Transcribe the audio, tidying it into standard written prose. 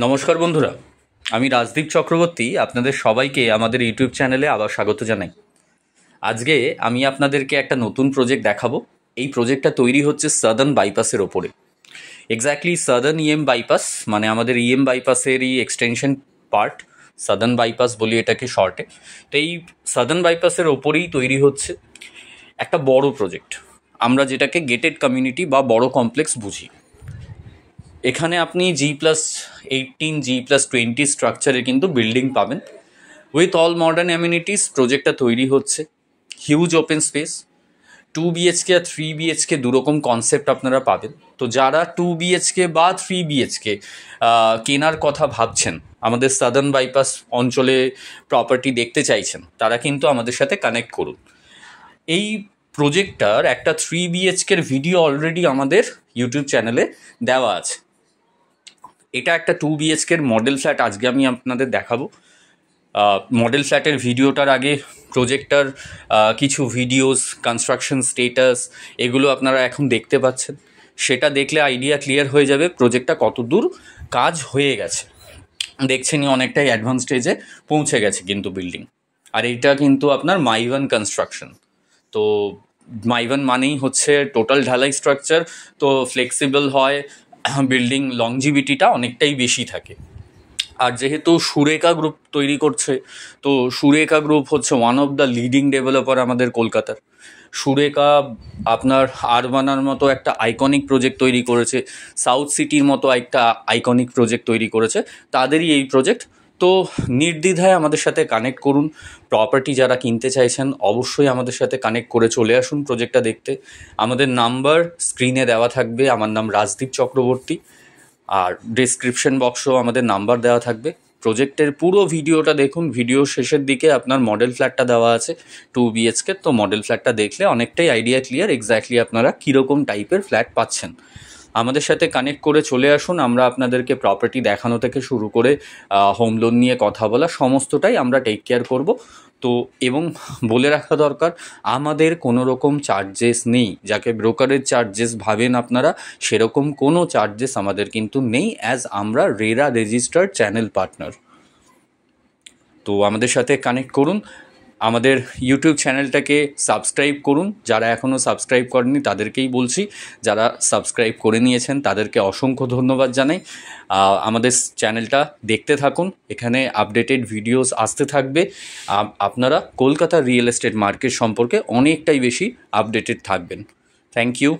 নমস্কার বন্ধুরা, আমি রাজদীপ চক্রবর্তী আপনাদের সবাইকে আমাদের ইউটিউব চ্যানেলে আবার স্বাগত জানাই। আজকে আমি আপনাদেরকে একটা নতুন প্রজেক্ট দেখাবো। এই প্রজেক্টটা তৈরি হচ্ছে সাদার্ন বাইপাসের ওপরে। এক্স্যাক্টলি সাদার্ন ইএম বাইপাস মানে আমাদের ইএম বাইপাসেরই এক্সটেনশন পার্ট, সাদার্ন বাইপাস বলি এটাকে শর্টে। তো এই সাদার্ন বাইপাসের ওপরেই তৈরি হচ্ছে একটা বড় প্রজেক্ট, আমরা যেটাকে গেটেড কমিউনিটি বা বড় কমপ্লেক্স বুঝি। এখানে আপনি G+18 G+20 স্ট্রাকচারে কিন্তু বিল্ডিং পাবেন উইথ অল মডার্ন অ্যামিনিটিস। প্রজেক্টটা তৈরি হচ্ছে হিউজ ওপেন স্পেস, 2 BHK আর 3 BHK দুরকম কনসেপ্ট আপনারা পাবেন। তো যারা 2 BHK বা 3 BHK কেনার কথা ভাবছেন, আমাদের সাদার্ন বাইপাস অঞ্চলে প্রপার্টি দেখতে চাইছেন, তারা কিন্তু আমাদের সাথে কানেক্ট করুন। এই প্রজেক্টটার একটা 3 BHK ভিডিও অলরেডি আমাদের ইউটিউব চ্যানেলে দেওয়া আছে। এটা একটা 2 BHK মডেল ফ্ল্যাট আজকে আমি আপনাদের দেখাবো। মডেল ফ্ল্যাটের ভিডিওটার আগে প্রজেক্টটার কিছু ভিডিওস, কনস্ট্রাকশন স্টেটাস, এগুলো আপনারা এখন দেখতে পাচ্ছেন। সেটা দেখলে আইডিয়া ক্লিয়ার হয়ে যাবে প্রজেক্টটা কতদূর কাজ হয়ে গেছে। দেখছেনই অনেকটাই অ্যাডভান্স স্টেজে পৌঁছে গেছে কিন্তু বিল্ডিং। আর এইটা কিন্তু আপনার মাইভান কনস্ট্রাকশন। তো মাইভান মানেই হচ্ছে টোটাল ঢালাই স্ট্রাকচার, তো ফ্লেক্সিবল হয়, বিল্ডিং লংজিভিটিটা অনেকটাই বেশি থাকে। আর যেহেতু সুরেখা গ্রুপ তৈরি করছে, তো সুরেখা গ্রুপ হচ্ছে one of the leading developer আমাদের কলকাতার। সুরেখা আপনার আরবানার মতো একটা আইকনিক প্রজেক্ট তৈরি করেছে, সাউথ সিটির মতো একটা আইকনিক প্রজেক্ট তৈরি করেছে, তাদেরই এই প্রজেক্ট। তো নির্দ্বিধায় আমাদের সাথে কানেক্ট করুন। প্রপার্টি যারা কিনতে চাইছেন অবশ্যই আমাদের সাথে কানেক্ট করে চলে আসুন প্রজেক্টটা দেখতে। আমাদের নাম্বার স্ক্রিনে দেওয়া থাকবে, আমার নাম রাজদীপ চক্রবর্তী, আর ডেসক্রিপশন বক্সেও আমাদের নাম্বার দেওয়া থাকবে। প্রজেক্টের পুরো ভিডিওটা দেখুন, ভিডিও শেষের দিকে আপনার মডেল ফ্ল্যাটটা দেওয়া আছে 2 BHK। তো মডেল ফ্ল্যাটটা দেখলে অনেকটাই আইডিয়া ক্লিয়ার এক্স্যাক্টলি আপনারা কীরকম টাইপের ফ্ল্যাট পাচ্ছেন। আমাদের সাথে কানেক্ট করে চলে আসুন, আমরা আপনাদেরকে প্রপার্টি দেখানো থেকে শুরু করে হোম লোন নিয়ে কথা বলা সমস্তটাই আমরা টেক কেয়ার করব। তো এবং বলে রাখা দরকার, আমাদের কোনো রকম চার্জেস নেই। যাকে ব্রোকারেজ চার্জেস ভাবেন আপনারা, সেরকম কোনো চার্জেস আমাদের কিন্তু নেই, অ্যাজ আমরা রেরা রেজিস্টার্ড চ্যানেল পার্টনার। তো আমাদের সাথে কানেক্ট করুন, আমাদের ইউটিউব চ্যানেলটাকে সাবস্ক্রাইব করুন। যারা এখনও সাবস্ক্রাইব করেনি তাদেরকেই বলছি, যারা সাবস্ক্রাইব করে নিয়েছেন তাদেরকে অসংখ্য ধন্যবাদ জানাই। আমাদের চ্যানেলটা দেখতে থাকুন, এখানে আপডেটেড ভিডিওস আসতে থাকবে। আপনারা কলকাতার রিয়েল এস্টেট মার্কেট সম্পর্কে অনেকটাই বেশি আপডেটেড থাকবেন। Thank you.